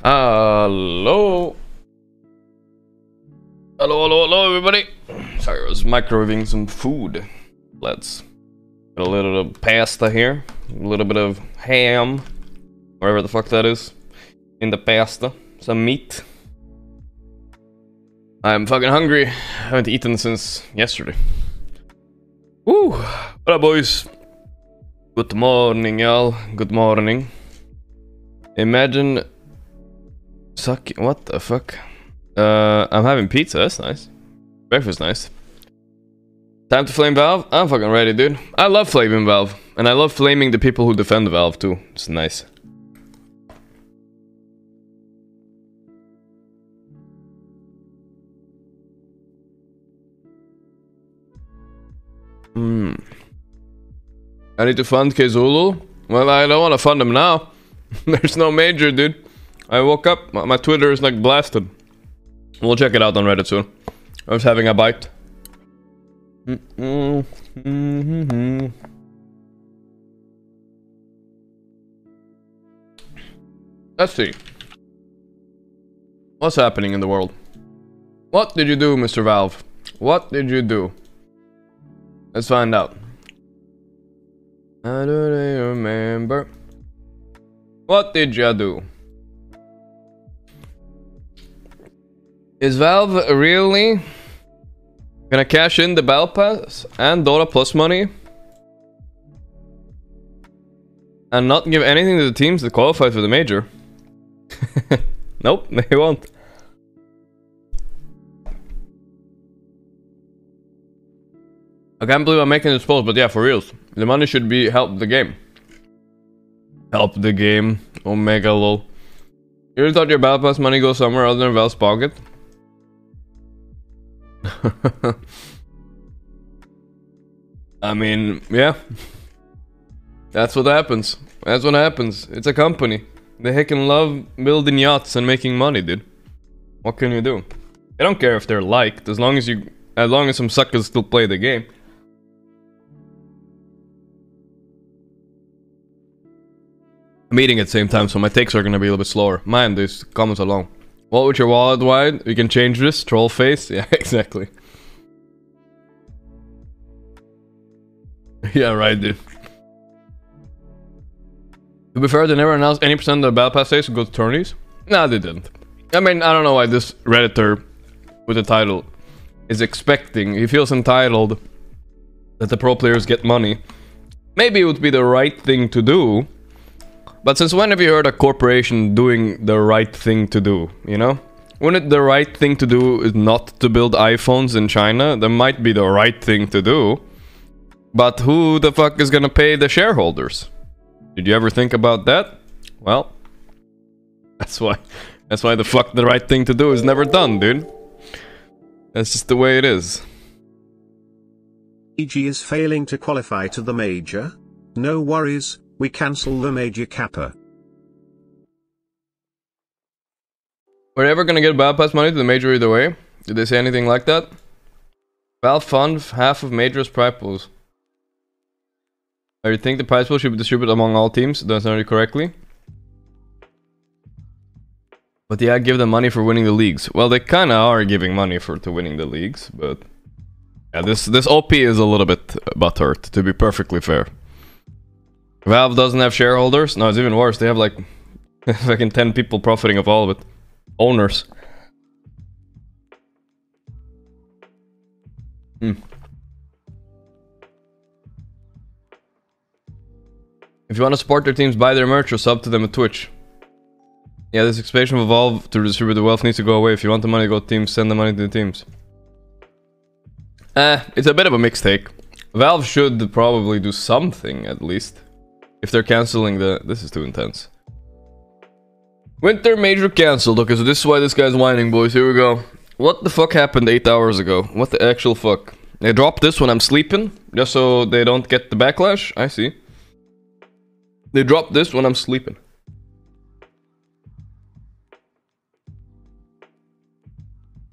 Hello. Hello, everybody. Sorry, I was microwaving some food. Let's get a little of pasta here. A little bit of ham. Whatever the fuck that is. In the pasta. Some meat. I'm fucking hungry. I haven't eaten since yesterday. Woo! What up, boys? Good morning, y'all. Good morning. Imagine... What the fuck? I'm having pizza, that's nice. Breakfast nice. Time to flame Valve? I'm fucking ready, dude. I love flaming Valve. And I love flaming the people who defend Valve too. It's nice. I need to fund Kezulu? Well, I don't want to fund him now. There's no major, dude. I woke up, my Twitter is like blasted. We'll check it out on Reddit soon. I was having a bite. Let's see. What's happening in the world? What did you do, Mr. Valve? What did you do? Let's find out. I don't remember. What did you do? Is Valve really gonna cash in the Battle Pass and Dota Plus money and not give anything to the teams that qualified for the major? Nope, they won't. I can't believe I'm making this post, but yeah, for reals. The money should be help the game. Help the game. Omega lol. You really thought your Battle Pass money goes somewhere other than Valve's pocket? I mean, yeah. That's what happens. That's what happens. It's a company. They heckin' love building yachts and making money, dude. What can you do? I don't care if they're liked, as long as some suckers still play the game. I'm eating at the same time, so my takes are gonna be a little bit slower. Mind these comments along. What with your wallet wide? You can change this. Troll face? Yeah, exactly. Yeah, right, dude. To be fair, they never announced any percent of the Battle Pass days would go to tourneys. Nah, they didn't. I mean, I don't know why this Redditor with the title is expecting. He feels entitled that the pro players get money. Maybe it would be the right thing to do. But since when have you heard a corporation doing the right thing to do, you know? Wouldn't it the right thing to do is not to build iPhones in China? That might be the right thing to do. But who the fuck is gonna pay the shareholders? Did you ever think about that? Well, that's why the fuck the right thing to do is never done, dude. That's just the way it is. EG is failing to qualify to the major? No worries. We cancel the major kappa. We're never gonna get Battle Pass money to the major either way. Did they say anything like that? Valve fund half of major's prize pools. Do you think the prize pool should be distributed among all teams? That's not correctly. But yeah, give them money for winning the leagues. Well, they kinda are giving money to winning the leagues, but yeah, this OP is a little bit butthurt, to be perfectly fair. Valve doesn't have shareholders? No, it's even worse. They have like fucking 10 people profiting of all of it. Owners. If you want to support their teams, buy their merch or sub to them at Twitch. Yeah, this expansion of Valve to distribute the wealth needs to go away. If you want the money to go to teams, send the money to the teams. It's a bit of a mixed take. Valve should probably do something at least. If they're canceling the... This is too intense. Winter Major cancelled. Okay, so this is why this guy's whining, boys. Here we go. What the fuck happened 8 hours ago? What the actual fuck? They dropped this when I'm sleeping? Just so they don't get the backlash? I see. They dropped this when I'm sleeping.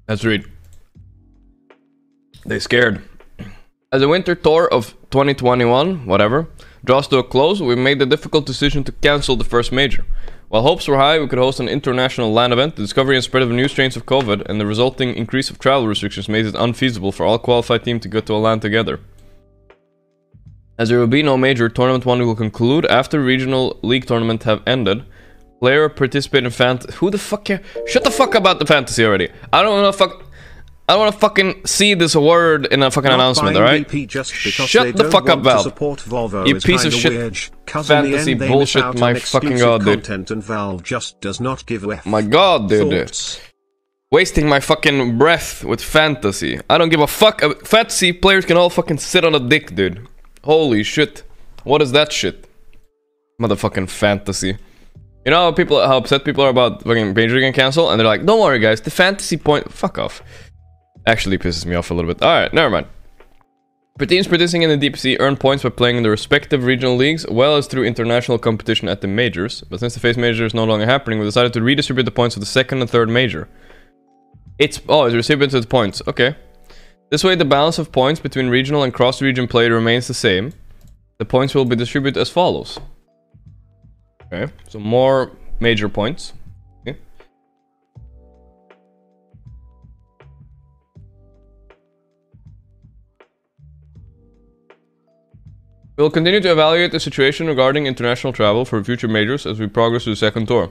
Let's read. They scared. As the winter tour of 2021, whatever, draws to a close, we made the difficult decision to cancel the first major. While hopes were high, we could host an international LAN event. The discovery and spread of new strains of COVID and the resulting increase of travel restrictions made it unfeasible for all qualified teams to go to a LAN together. As there will be no major, Tournament 1 will conclude after regional league tournament have ended. Player participate in who the fuck care? Shut the fuck about the fantasy already. I don't wanna fucking see this word in a fucking announcement, alright? Shut the fuck up, Valve. You piece of shit fantasy bullshit, my fucking god, dude. And Valve just does not give a my god, dude. Wasting my fucking breath with fantasy. I don't give a fuck. Fantasy players can all fucking sit on a dick, dude. Holy shit. What is that shit? Motherfucking fantasy. You know how upset people are about fucking Major getting cancelled? And they're like, don't worry guys, the fantasy point... Fuck off. Actually pisses me off a little bit. Alright, never mind. For teams participating in the DPC earn points by playing in the respective regional leagues, as well as through international competition at the majors. But since the phase major is no longer happening, we decided to redistribute the points of the second and third major. It's redistributed points. Okay. This way the balance of points between regional and cross-region play remains the same. The points will be distributed as follows. Okay, so more major points. Okay. We will continue to evaluate the situation regarding international travel for future majors as we progress to the second tour.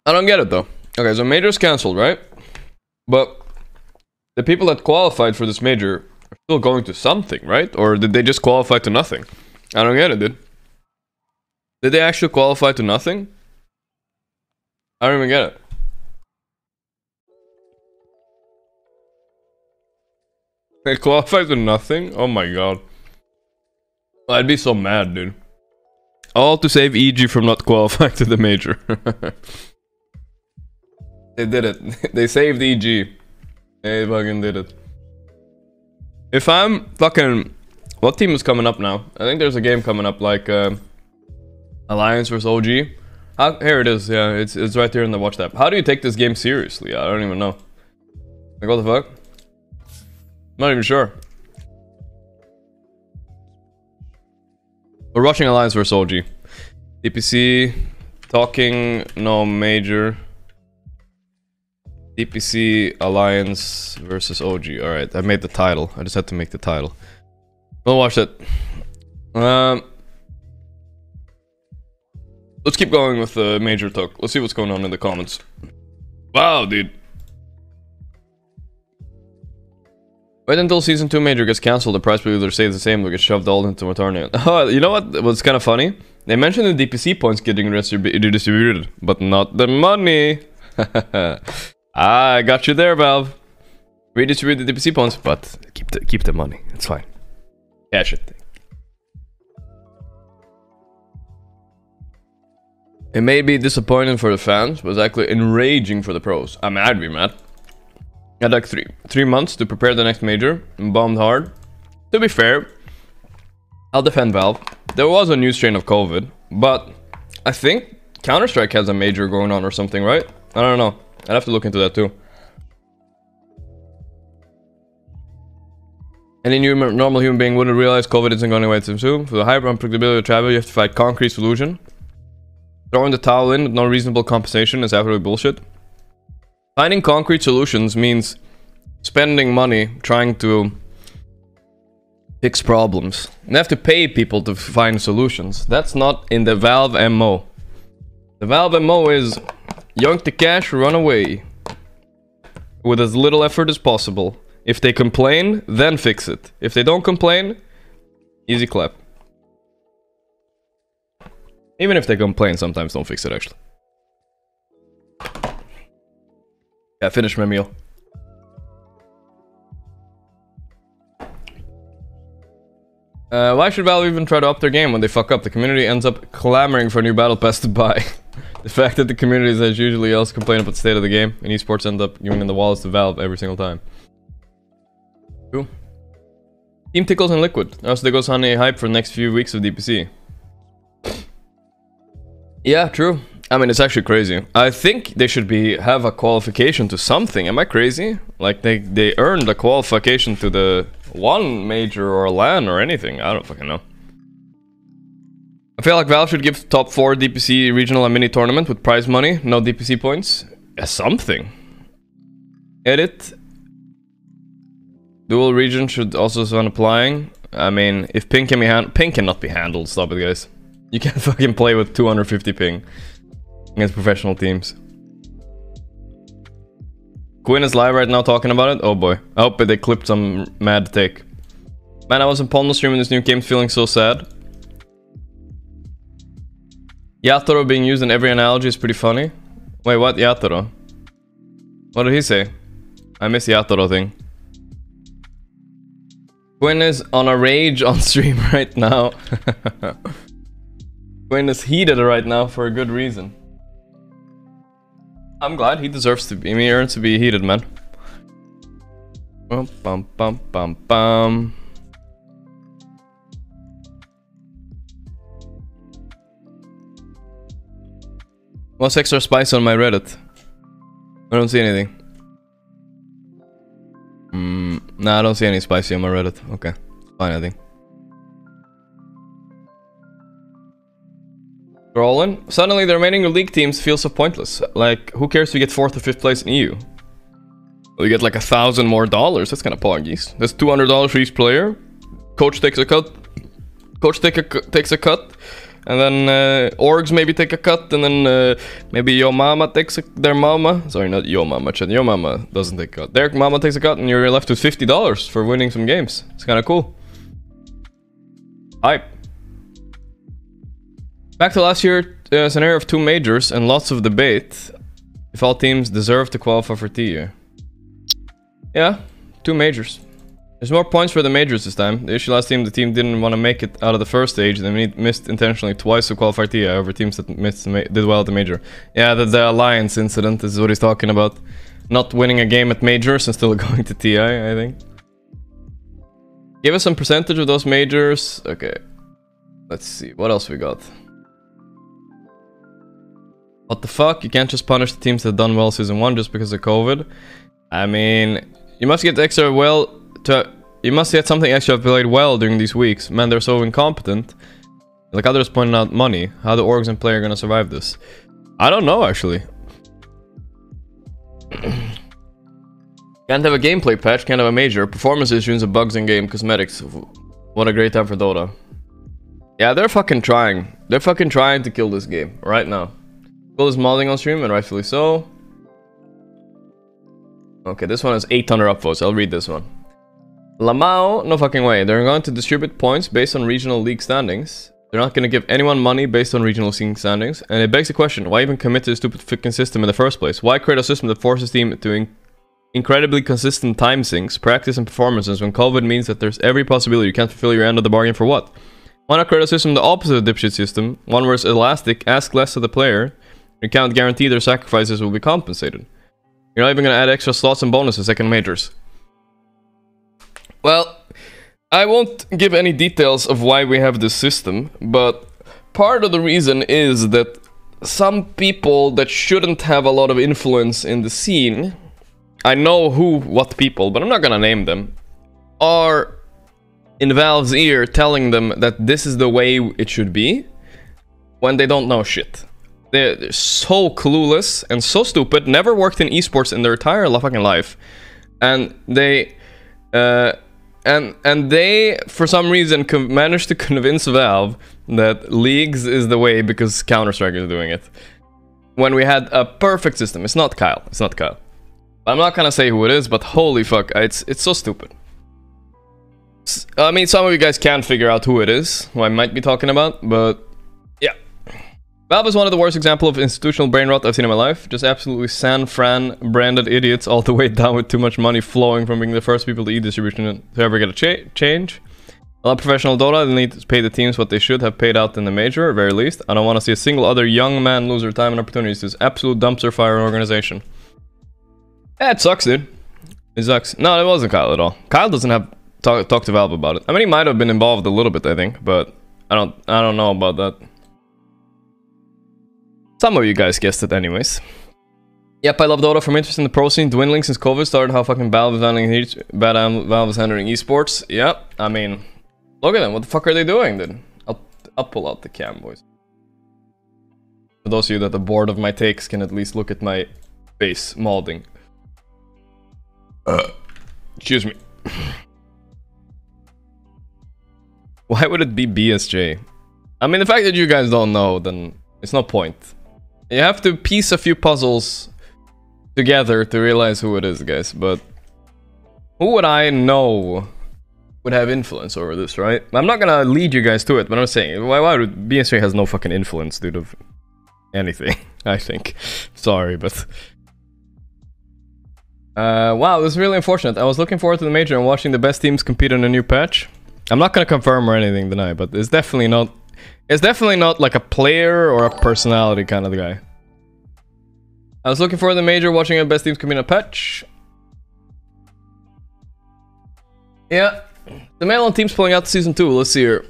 I don't get it though. Okay, so major's cancelled, right? But the people that qualified for this major are still going to something, right? Or did they just qualify to nothing? I don't get it, dude. Did they actually qualify to nothing? I don't even get it. They qualified to nothing? Oh my god. I'd be so mad, dude. All to save EG from not qualifying to the major. They did it. They saved EG. They fucking did it. If I'm fucking... What team is coming up now? I think there's a game coming up like... Alliance vs OG. Here it is, yeah, it's right here in the watch tab. How do you take this game seriously? I don't even know. Like, what the fuck? I'm not even sure. We're rushing Alliance vs OG. DPC, talking, no major. DPC, Alliance versus OG. Alright, I made the title. I just had to make the title. We'll watch that. Let's keep going with the major talk. Let's see what's going on in the comments. Wow, dude. Wait until season 2 major gets cancelled. The price will either stay the same or get shoved all into a tournament. Oh, you know what was kind of funny? They mentioned the DPC points getting redistributed, but not the money. I got you there, Valve. Redistribute the DPC points, but keep the money. It's fine. Cash it. It may be disappointing for the fans, but it's actually enraging for the pros. I mean, I'd be mad. I had like three months to prepare the next major and bombed hard. To be fair, I'll defend Valve. There was a new strain of COVID, but I think Counter-Strike has a major going on or something, right? I don't know. I'd have to look into that too. Any normal human being wouldn't realize COVID isn't going away too soon. For the hyper unpredictability of travel, you have to find concrete solution. Throwing the towel in with no reasonable compensation is absolutely bullshit. Finding concrete solutions means spending money trying to fix problems. You have to pay people to find solutions. That's not in the Valve MO. The Valve MO is yoink the cash, run away. With as little effort as possible. If they complain, then fix it. If they don't complain, easy clap. Even if they complain, sometimes don't fix it, actually. Yeah, finish my meal. Why should Valve even try to up their game when they fuck up? The community ends up clamoring for a new battle pass to buy. The fact that the communities as usually else complain about the state of the game, and esports end up giving in the wallets to Valve every single time. Cool. Team Tickles and Liquid. Also, there goes Honey hype for the next few weeks of DPC. Yeah, true. I mean, it's actually crazy. I think they should have a qualification to something. Am I crazy? Like, they earned a qualification to the one major or LAN or anything. I don't fucking know. I feel like Valve should give top 4 DPC regional and mini tournament with prize money, no DPC points. Yeah, something. Edit. Dual region should also start applying. I mean, if ping can be handled, ping cannot be handled. Stop it, guys. You can't fucking play with 250 ping against professional teams. Quinn is live right now talking about it. Oh boy. I hope they clipped some mad take. Man, I was in Ponlo streaming this new game feeling so sad. Yatoro being used in every analogy is pretty funny. Wait, what? Yatoro? What did he say? I miss the Yatoro thing. Quinn is on a rage on stream right now. Quinn is heated right now for a good reason. I'm glad he deserves to be. He earns to be heated, man. Bum bum bum bum bum. What's extra spice on my Reddit? I don't see anything. Nah, I don't see any spicy on my Reddit. Okay, fine, I think. Scrolling. Suddenly, the remaining league teams feel so pointless. Like, who cares if you get 4th or 5th place in EU? Well, you get like $1,000 more. That's kind of poggies. That's $200 for each player. Coach takes a cut. Coach takes a cut. And then orgs maybe take a cut, and then maybe your mama takes their mama. Sorry, not your mama, Chad. Your mama doesn't take a cut. Their mama takes a cut, and you're left with $50 for winning some games. It's kind of cool. Hype. Back to last year, scenario of 2 majors and lots of debate if all teams deserve to qualify for TU. Yeah, 2 majors. There's more points for the majors this time. The issue last team, the team didn't want to make it out of the first stage. They missed intentionally twice to qualify TI over teams that did well at the major. Yeah, the Alliance incident is what he's talking about. Not winning a game at majors and still going to TI, I think. Give us some percentage of those majors. Okay. Let's see. What else we got? What the fuck? You can't just punish the teams that done well season 1 just because of COVID. I mean, you must get extra well... You must get something extra have played well during these weeks. Man, they're so incompetent. Like others pointed out, money. How the orgs and player are gonna survive this? I don't know, actually. Can't have a gameplay patch, can't have a major. Performance issues and bugs in game cosmetics. What a great time for Dota. Yeah, they're fucking trying. They're fucking trying to kill this game right now. Will is modding on stream, and rightfully so. Okay, this one has 800 upvotes. I'll read this one. Lamau, no fucking way. They're going to distribute points based on regional league standings. They're not going to give anyone money based on regional league standings. And it begs the question, why even commit to the stupid fucking system in the first place? Why create a system that forces team to incredibly consistent time sinks, practice and performances when COVID means that there's every possibility you can't fulfill your end of the bargain for what? Why not create a system the opposite of the dipshit system, one where it's elastic, ask less of the player, you can't guarantee their sacrifices will be compensated. You're not even going to add extra slots and bonuses second majors. Well, I won't give any details of why we have this system, but part of the reason is that some people that shouldn't have a lot of influence in the scene, I know what people, but I'm not gonna name them, are in Valve's ear telling them that this is the way it should be, when they don't know shit. They're so clueless and so stupid, never worked in esports in their entire fucking life, and they... And they, for some reason, managed to convince Valve that Leagues is the way because Counter-Strike is doing it. When we had a perfect system. It's not Kyle. It's not Kyle. I'm not gonna say who it is, but holy fuck, it's so stupid. I mean, some of you guys can figure out who it is, who I might be talking about, but yeah. Valve is one of the worst examples of institutional brain rot I've seen in my life. Just absolutely San Fran branded idiots all the way down with too much money flowing from being the first people to e-distribution to ever get a change. A lot of professional Dota, they need to pay the teams what they should have paid out in the major, at very least. I don't want to see a single other young man lose their time and opportunities to this absolute dumpster fire organization. Yeah, it sucks, dude. It sucks. No, it wasn't Kyle at all. Kyle doesn't have talk to Valve about it. I mean, he might have been involved a little bit, I think, but I don't know about that. Some of you guys guessed it anyways. Yep, I love Dota from interest in the pro scene dwindling since COVID started. How fucking Valve is handling Valve is handling esports. Yep, I mean, look at them. What the fuck are they doing, dude? I'll pull out the cam, boys. For those of you that are bored of my takes, can at least look at my face molding. Excuse me. Why would it be BSJ? I mean, the fact that you guys don't know, then it's no point. You have to piece a few puzzles together to realize who it is, guys. But who would I know would have influence over this, right? I'm not gonna lead you guys to it, but I'm saying, why would BSJ has no fucking influence, dude, of anything, I think. Sorry, but... wow, this is really unfortunate. I was looking forward to the major and watching the best teams compete in a new patch. I'm not gonna confirm or anything tonight, but it's definitely not... It's definitely not like a player or a personality kind of guy. I was looking forward to the major, watching the best teams compete in a patch. Yeah. The Melon team's pulling out season 2, let's see here.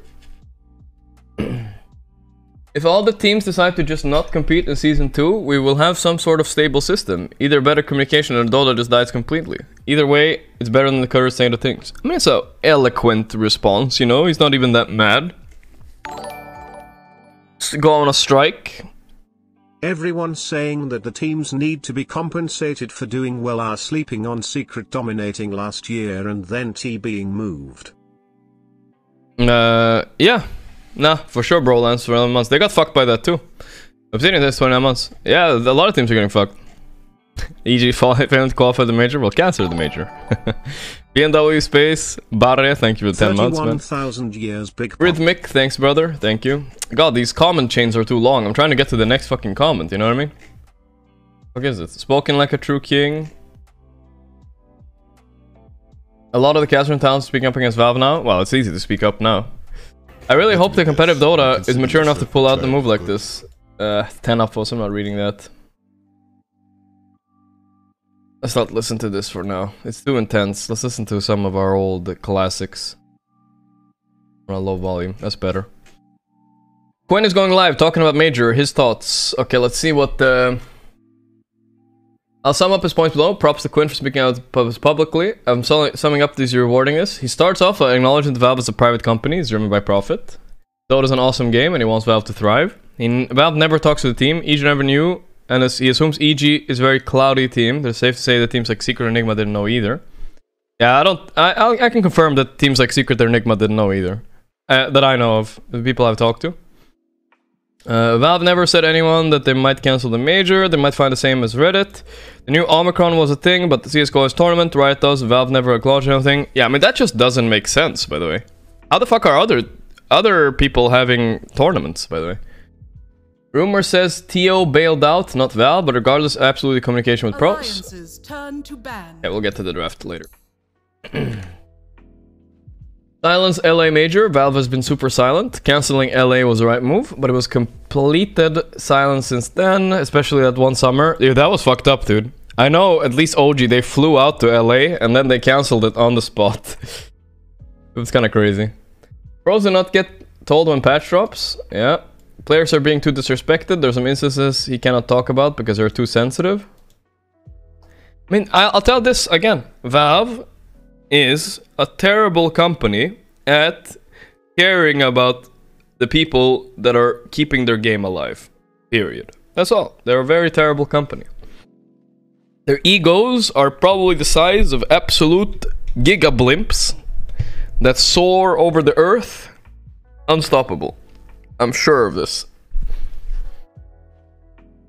If all the teams decide to just not compete in season 2, we will have some sort of stable system. Either better communication or Dota just dies completely. Either way, it's better than the current state of things. I mean, it's an eloquent response, you know? He's not even that mad. Just go on a strike. Everyone's saying that the teams need to be compensated for doing well, are sleeping on Secret dominating last year and then T being moved. Yeah. Nah, for sure, bro, Lance, for 11 months. They got fucked by that too. Obsidian this 29 months. Yeah, a lot of teams are getting fucked. E.g. failing to qualify the major, well, cancel the major. BMW Space, Barre, thank you for 10 months, man. 31,000 years, big pop. Rhythmic, thanks, brother, thank you. God, these comment chains are too long. I'm trying to get to the next fucking comment, you know what I mean? What is it? Spoken like a true king. A lot of the casual towns speaking up against Valve now. Well, it's easy to speak up now. I really hope the competitive Dota is mature enough to pull out the move like this. 10 up I'm not reading that. Let's not listen to this for now. It's too intense. Let's listen to some of our old classics. On a low volume. That's better. Quinn is going live, talking about Major. His thoughts. Okay, let's see what the... I'll sum up his points below. Props to Quinn for speaking out publicly. I'm summing up these rewarding this. He starts off by acknowledging that Valve is a private company. It's driven by profit. Dota is an awesome game and he wants Valve to thrive. Valve never talks to the team. EG never knew. And he assumes EG is a very cloudy team. It's safe to say that teams like Secret or Enigma didn't know either. Yeah, I can confirm that teams like Secret or Enigma didn't know either. That I know of. The people I've talked to. Valve never said anyone that they might cancel the major. They might find the same as Reddit. The new Omicron was a thing, but the CSGO is tournament. Riot does. Valve never acknowledged anything. Yeah, I mean, that just doesn't make sense, by the way. How the fuck are other people having tournaments, by the way? Rumor says TO bailed out, not Valve, but regardless, absolutely communication with pros. Turn to ban. Yeah, we'll get to the draft later. Silence LA Major. Valve has been super silent. Canceling LA was the right move, but it was completed silence since then, especially that one summer. Dude, that was fucked up, dude. I know at least OG, they flew out to LA and then they cancelled it on the spot. It was kind of crazy. Pros do not get told when patch drops. Yeah. Players are being too disrespected. There's some instances he cannot talk about because they're too sensitive. I mean, I'll tell this again. Valve is a terrible company at caring about the people that are keeping their game alive. Period. That's all. They're a very terrible company. Their egos are probably the size of absolute gigablimps that soar over the earth. Unstoppable. I'm sure of this.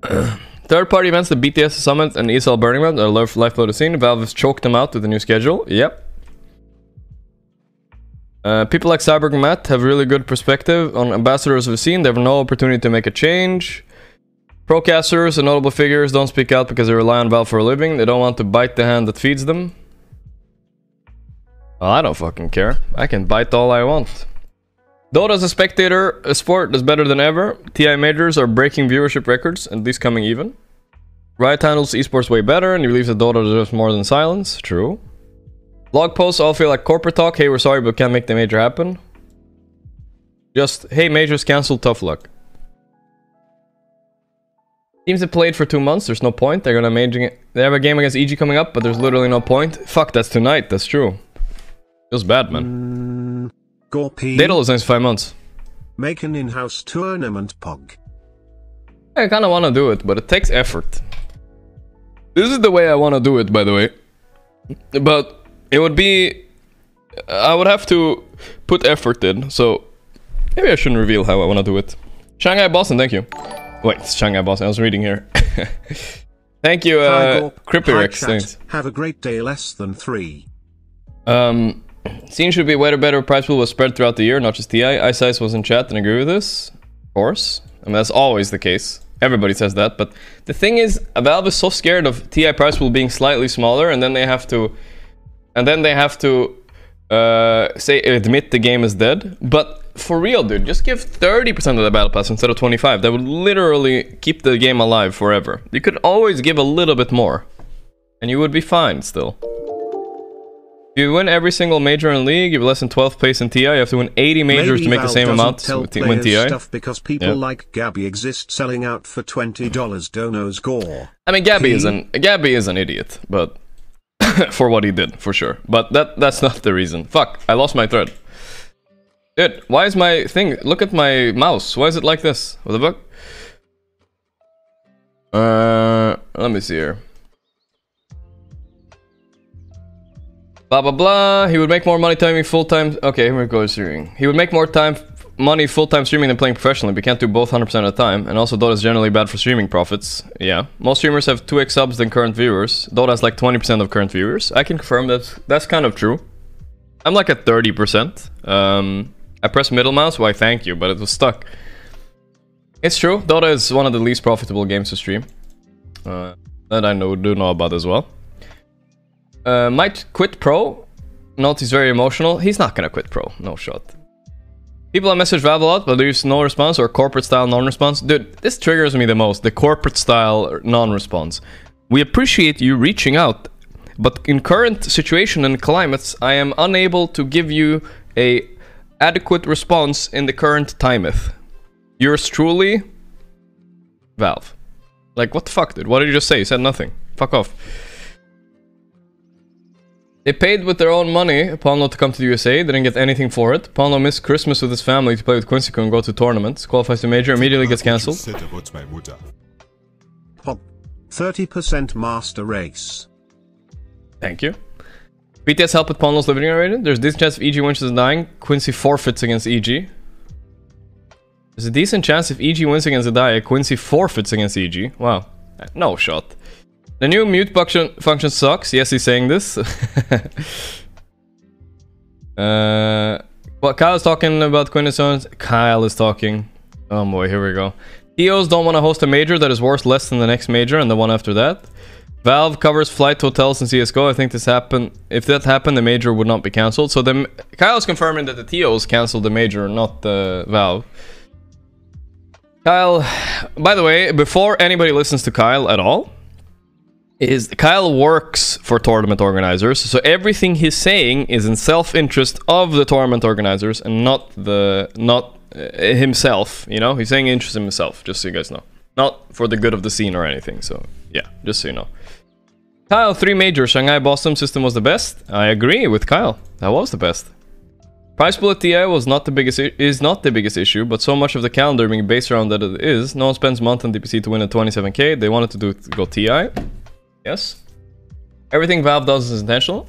Third-party events, the BTS Summit and ESL Burning Man are lifeblood of scene. Valve has choked them out with the new schedule. Yep. People like Cyborg and Matt have really good perspective on ambassadors of the scene. They have no opportunity to make a change. Procasters and notable figures don't speak out because they rely on Valve for a living. They don't want to bite the hand that feeds them. Well, I don't fucking care. I can bite all I want. Dota as a spectator, a sport is better than ever. TI majors are breaking viewership records, at least coming even. Riot handles esports way better, and he believes that Dota deserves more than silence. True. Blog posts all feel like corporate talk. Hey, we're sorry, but can't make the major happen. Just, hey, majors cancelled, tough luck. Teams have played for 2 months, there's no point. They're gonna major it. They have a game against EG coming up, but there's literally no point. Fuck, that's tonight, that's true. Feels bad, man. Gorgc Data is next 5 months. Make an in-house tournament POG. I kind of want to do it, but it takes effort. This is the way I want to do it, by the way. But it would be... I would have to put effort in, so... Maybe I shouldn't reveal how I want to do it. Shanghai Boston, thank you. Wait, it's Shanghai Boston, I was reading here. Thank you, Crippyrex, thanks. Have a great day, less than 3. Scene should be way better price pool was spread throughout the year, not just TI. Ice Ice was in chat and agree with this. Of course. I mean, that's always the case. Everybody says that, but the thing is, Valve is so scared of TI price pool being slightly smaller, and then they have to... admit the game is dead. But for real, dude, just give 30% of the battle pass instead of 25. That would literally keep the game alive forever. You could always give a little bit more, and you would be fine still. If you win every single major in League, you have less than 12th place in TI. You have to win 80 majors to make the same amount to win TI. Stuff because people like Gabby exist selling out for $20. Dono's gore. I mean, Gabby is an idiot, but for what he did, for sure. But that's not the reason. Fuck, I lost my thread. Dude, why is my thing... Look at my mouse. Why is it like this? What the fuck? Let me see here. Blah blah blah. He would make more money timing full-time... Okay, here we go, streaming. He would make more money full-time streaming than playing professionally, but can't do both 100% of the time. And also Dota is generally bad for streaming profits. Yeah. Most streamers have 2x subs than current viewers. Dota has like 20% of current viewers. I can confirm that's kind of true. I'm like at 30%. I pressed middle mouse, why thank you, but it was stuck. It's true, Dota is one of the least profitable games to stream. That I do know about as well. Might quit pro. Note he's very emotional. He's not gonna quit pro, no shot. People have messaged Valve a lot, but there's no response or corporate style non-response. Dude, this triggers me the most, the corporate style non-response. We appreciate you reaching out, but in current situation and climates, I am unable to give you a adequate response in the current timeth. Yours truly, Valve. Like, what the fuck, dude? What did you just say? You said nothing. Fuck off. They paid with their own money Ponlo to come to the USA, didn't get anything for it. Ponlo missed Christmas with his family to play with Quincy and go to tournaments. Qualifies to major, immediately gets cancelled. 30% master race. Thank you. BTS help with Ponlo's living rating. There's a decent chance if EG wins is dying. Quincy forfeits against EG. There's a decent chance if EG wins against a die, Quincy forfeits against EG. Wow. No shot. The new mute function sucks. Yes, he's saying this. Well, Kyle is talking about Quinn and Kyle is talking. Oh boy, here we go. TOs don't want to host a major that is worth less than the next major and the one after that. Valve covers flight hotels in CSGO. I think this happened. If that happened, the major would not be cancelled. So Kyle's confirming that the TOs cancelled the major, not the Valve. Kyle, by the way, before anybody listens to Kyle at all, Kyle works for tournament organizers, so everything he's saying is in self-interest of the tournament organizers and not himself. You know, he's saying interest in himself, just so you guys know, not for the good of the scene or anything. So yeah, just so you know. Kyle, 3 majors. Shanghai Boston system was the best. I agree with Kyle. That was the best. Price pool at TI was not the biggest issue, but so much of the calendar being based around that it is. No one spends a month on DPC to win at 27k. They wanted to go TI. Yes. Everything Valve does is intentional.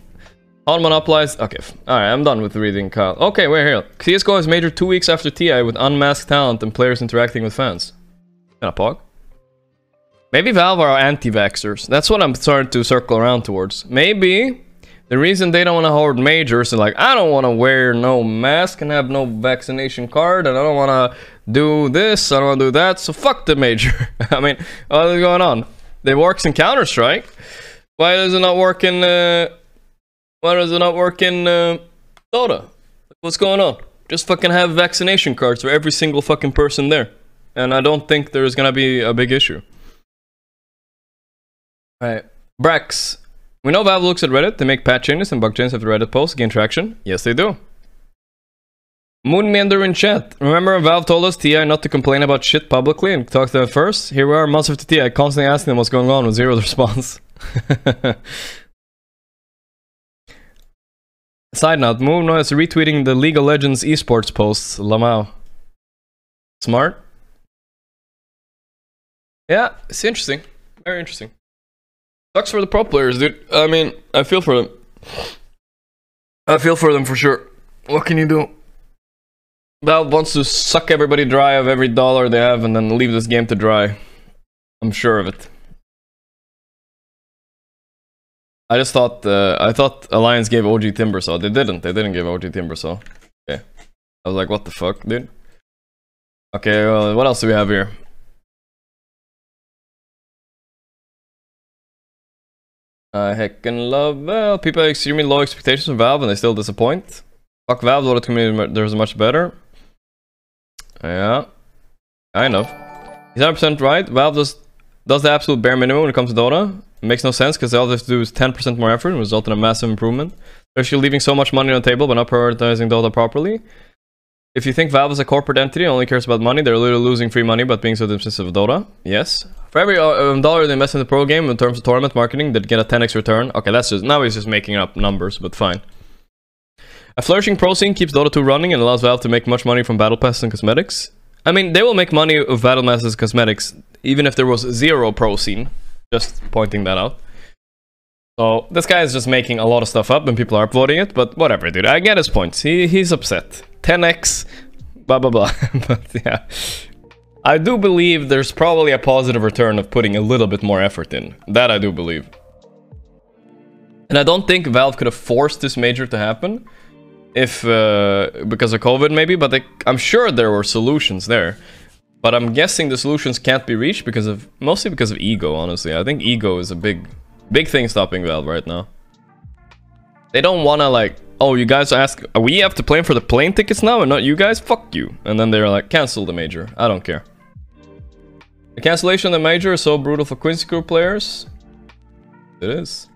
How monopolized. Okay, alright, I'm done with reading Kyle. Okay, we're here. CSGO is major 2 weeks after TI with unmasked talent and players interacting with fans. Kinda pog. Maybe Valve are anti-vaxxers. That's what I'm starting to circle around towards. Maybe the reason they don't want to hold majors is like, I don't want to wear no mask and have no vaccination card, and I don't want to do this, I don't want to do that, so fuck the major. I mean, what is going on? It works in Counter-Strike. Why does it not work in Dota? What's going on? Just fucking have vaccination cards for every single fucking person there. And I don't think there's gonna be a big issue. Alright. Brax. We know Valve looks at Reddit. They make patch changes and bug changes after Reddit posts gain traction. Yes, they do. Moonmender in chat. Remember Valve told us TI not to complain about shit publicly and talk to them first? Here we are, months after TI, constantly asking them what's going on with zero response. Side note, Moon is retweeting the League of Legends esports posts. Lamau. Smart. Yeah, it's interesting. Very interesting. Sucks for the pro players, dude. I mean, I feel for them. I feel for them for sure. What can you do? Valve wants to suck everybody dry of every dollar they have and then leave this game to dry. I'm sure of it. I just thought, I thought Alliance gave OG Timbersaw. They didn't. They didn't give OG Timbersaw. Okay. I was like, what the fuck, dude? Okay, well, what else do we have here? I heckin' love Valve. People have extremely low expectations from Valve and they still disappoint. Fuck Valve, Dota community there's much better. Yeah. Kind of. He's 100% right. Valve does the absolute bare minimum when it comes to Dota. It makes no sense because all they have to do is 10% more effort and result in a massive improvement. They're actually leaving so much money on the table but not prioritizing Dota properly. If you think Valve is a corporate entity and only cares about money, they're literally losing free money but being so dismissive of Dota. Yes. For every dollar they invest in the pro game in terms of tournament marketing, they'd get a 10x return. Okay, that's just, now he's just making up numbers, but fine. A flourishing pro scene keeps Dota 2 running and allows Valve to make much money from battle passes and cosmetics. I mean, they will make money of battle passes and cosmetics even if there was zero pro scene. Just pointing that out. So this guy is just making a lot of stuff up and people are upvoting it, but whatever, dude. I get his points. He's upset. 10x, blah blah blah. But yeah, I do believe there's probably a positive return of putting a little bit more effort in. That I do believe. And I don't think Valve could have forced this major to happen if because of COVID maybe, but I'm sure there were solutions there. But I'm guessing the solutions can't be reached because of mostly because of ego, honestly. I think ego is a big thing stopping Valve right now. They don't want to like, oh, you guys ask, we have to play for the plane tickets now and not you guys? Fuck you. And then they're like, cancel the major. I don't care. The cancellation of the major is so brutal for Quinn's crew players. It is.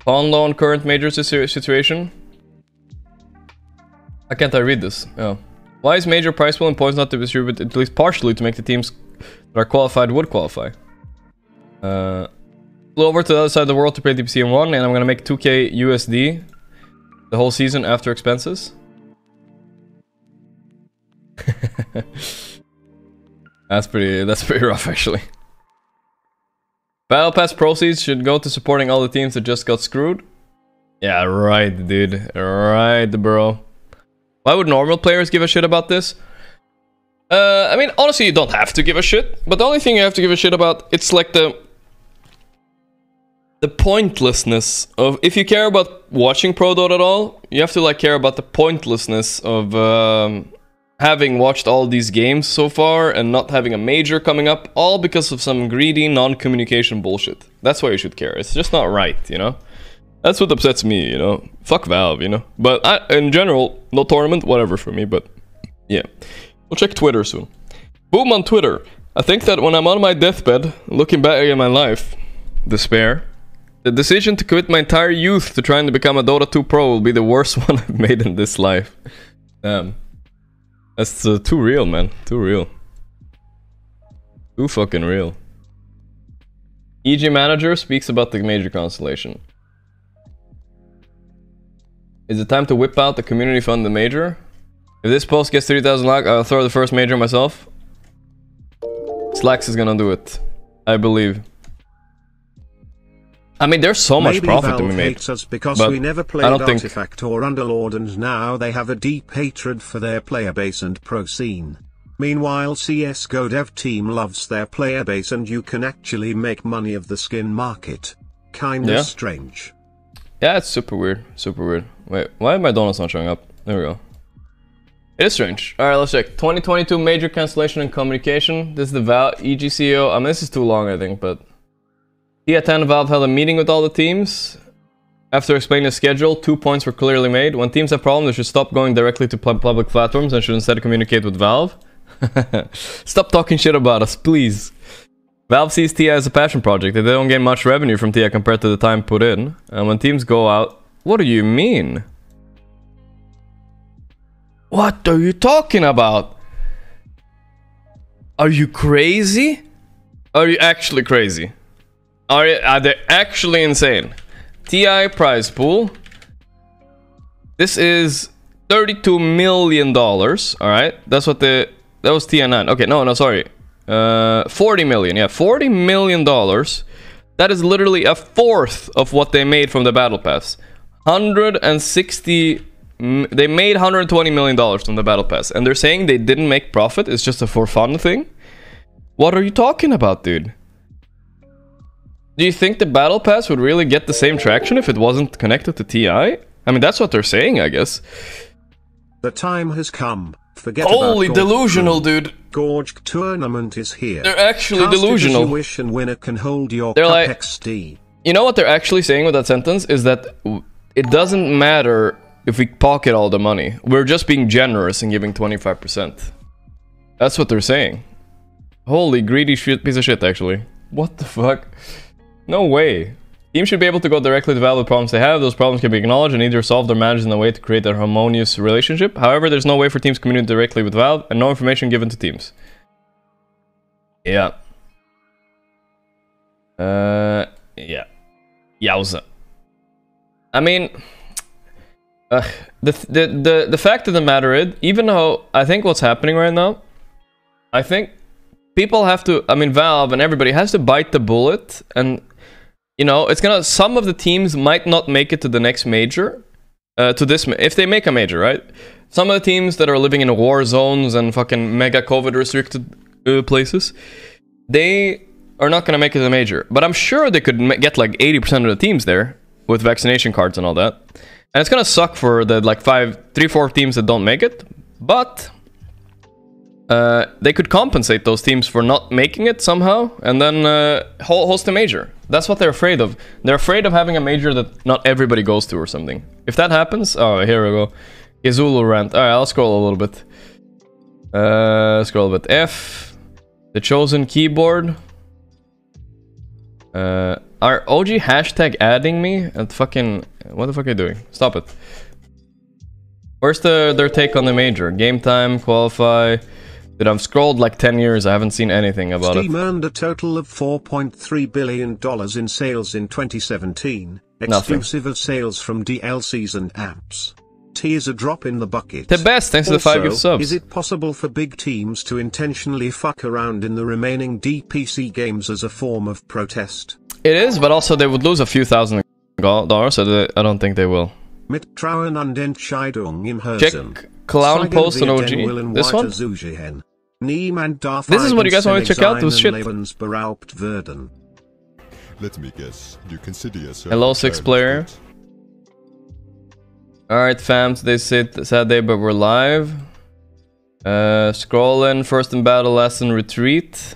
Ponlo On current major situation. How can't I read this? Oh. Why is major prize pool and points not to be distributed at least partially to make the teams that are qualified would qualify? Flew over to the other side of the world to play DPC in 1 and I'm gonna make 2k USD the whole season after expenses. That's pretty rough actually. Battle Pass proceeds should go to supporting all the teams that just got screwed. Yeah, right, dude. Right, bro. Why would normal players give a shit about this? I mean, honestly, you don't have to give a shit. But the only thing you have to give a shit about, it's like the pointlessness of... If you care about watching Pro Dota at all, you have to like care about the pointlessness of having watched all these games so far and not having a major coming up, all because of some greedy non-communication bullshit. That's why you should care. It's just not right, you know? That's what upsets me, you know? Fuck Valve, you know? But in general, no tournament, whatever for me, but yeah. We'll check Twitter soon. Boom on Twitter. I think that when I'm on my deathbed, looking back at my life, despair, the decision to commit my entire youth to trying to become a Dota 2 pro will be the worst one I've made in this life. Damn. That's too real, man. Too real. Too fucking real. EG Manager speaks about the major constellation. Is it time to whip out the community fund the major? If this post gets 3,000 likes, I'll throw the first major myself. Slacks is gonna do it. I believe. I mean, there's so much profit to be made. Hates us because we never played Artifact or Underlord and now they have a deep hatred for their player base and pro scene. Meanwhile CSGO dev team loves their player base and you can actually make money of the skin market. Kinda strange. Yeah, it's super weird. Super weird. Wait, why are my donuts not showing up? There we go. It is strange. Alright, let's check. 2022 major cancellation and communication. This is the Valve EGCO. I mean, this is too long, I think, but... T10 Valve held a meeting with all the teams. After explaining the schedule, 2 points were clearly made. When teams have problems, they should stop going directly to public platforms and should instead communicate with Valve. Stop talking shit about us, please. Valve sees TI as a passion project. They don't gain much revenue from TI compared to the time put in. And when teams go out... What do you mean? What are you talking about? Are you crazy? Are you actually crazy? Are they actually insane? TI prize pool. This is $32 million. Alright, that's what the That was TN9. Okay, no, sorry. 40 million. Yeah, $40 million. That is literally a fourth of what they made from the battle pass. 160. They made $120 million from the battle pass, and they're saying they didn't make profit. It's just a for fun thing. What are you talking about, dude? Do you think the battle pass would really get the same traction if it wasn't connected to TI? I mean, that's what they're saying, I guess. The time has come. Forget Holy about delusional, dude. Gorgc tournament is here. They're actually delusional. You wish and winner can hold your they're like, XD. You know what they're actually saying with that sentence? Is that it doesn't matter if we pocket all the money. We're just being generous and giving 25%. That's what they're saying. Holy greedy shit, piece of shit, actually. What the fuck? No way. Teams should be able to go directly to Valve with problems they have. Those problems can be acknowledged and either solved or managed in a way to create a harmonious relationship. However, there's no way for teams to communicate directly with Valve and no information given to teams. Yeah. Yeah. Yowza. I mean, the fact of the matter is, even though I think what's happening right now, I think people have to, I mean, Valve and everybody has to bite the bullet, and you know, it's gonna, some of the teams might not make it to the next major, to this, if they make a major, right? Some of the teams that are living in war zones and fucking mega COVID restricted places, they are not gonna make it to the major. But I'm sure they could get like 80% of the teams there with vaccination cards and all that. And it's gonna suck for the like 3-4 teams that don't make it, but they could compensate those teams for not making it somehow, and then host a major. That's what they're afraid of. They're afraid of having a major that not everybody goes to or something. If that happens, oh, here we go. Izulu rant. All right, I'll scroll a little bit. Scroll a bit. F, the chosen keyboard. Are OG hashtag adding me? And fucking, what the fuck are you doing? Stop it. Where's their take on the major? Game time, qualify. Dude, I've scrolled like 10 years, I haven't seen anything about Steam earned a total of $4.3 billion in sales in 2017, exclusive of sales from DLCs and apps. T is a drop in the bucket. The best, thanks to the 5 gift subs. Is it possible for big teams to intentionally fuck around in the remaining DPC games as a form of protest? It is, but also they would lose a few $1,000, so I don't think they will. Check Clown Post on OG. This one? This is what you guys want to check out, this shit. Let me guess. You consider yourself Hello, 6 player. Alright, fam, today's sad day, but we're live. Scrolling, first in battle, last in retreat.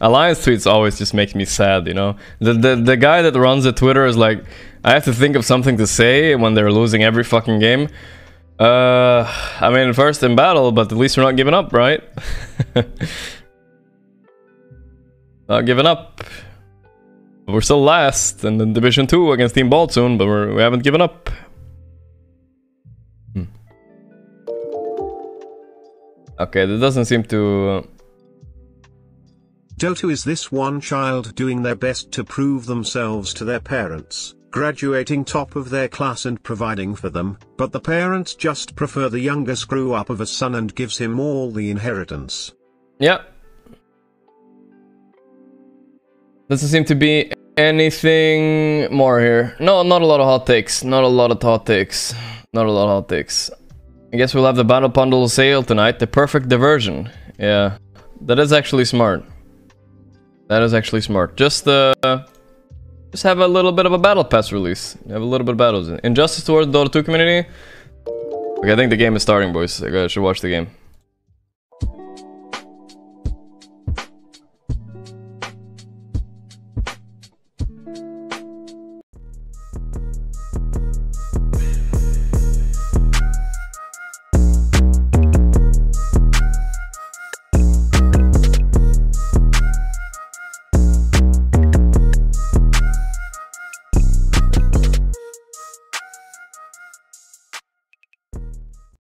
Alliance tweets always just make me sad, you know. The guy that runs the Twitter is like, I have to think of something to say when they're losing every fucking game. I mean, first in battle, but at least we're not giving up, right? Not giving up. We're still last in the Division 2 against Team Bald soon, but we haven't given up. Okay, that doesn't seem to... Dota is this one child doing their best to prove themselves to their parents, graduating top of their class and providing for them, but the parents just prefer the younger screw-up of a son and gives him all the inheritance. Yeah. Doesn't seem to be anything more here. No, not a lot of hot takes. Not a lot of hot takes. Not a lot of hot takes. I guess we'll have the battle bundle sale tonight. The perfect diversion. Yeah. That is actually smart. That is actually smart. Just have a little bit of a battle pass release. Have a little bit of battles. Injustice towards the Dota 2 community. Okay, I think the game is starting, boys. I should watch the game.